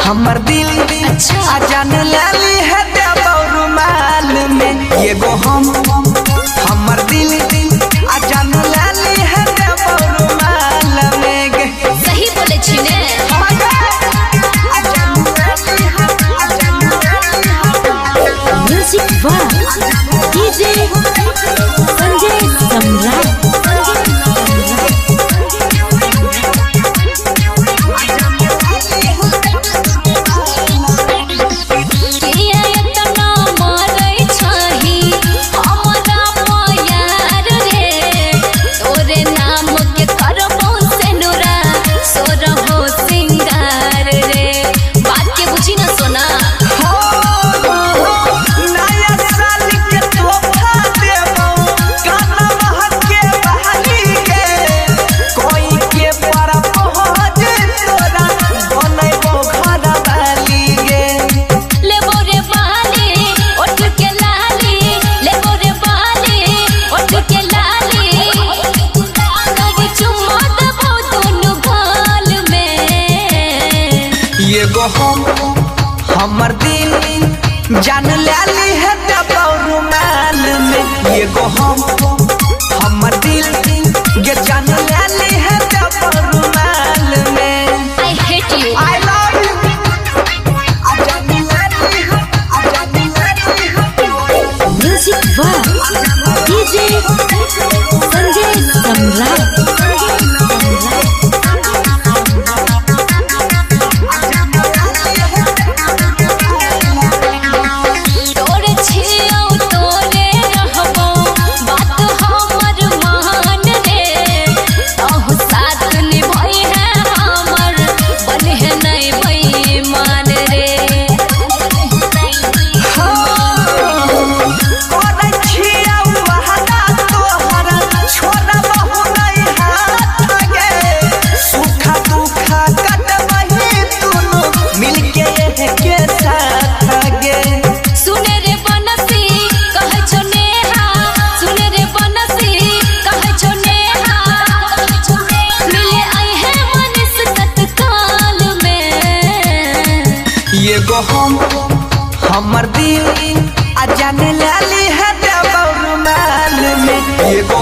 हमर दिल अच्छा जान लाली है रुमाल में ये गो हमर दिल जान लाली है रुमाल में। सही बोले छिने म्यूजिक वाह डीजे संजय सम्राट। ये गो हमर दिल जान लाली है रुमाल में ये गो हमर दिल ये जान लाली है रुमाल में। I hate you. I love you. Music वाह डीजे संजय सम्राट। ये गो हमर दिल जान लाली है रुमाल में ये गो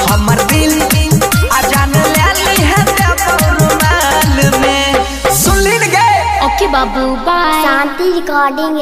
हमर दिल जान लाली है रुमाल में। सुन लीन गए ओके बाबू बाय। Shanti recording.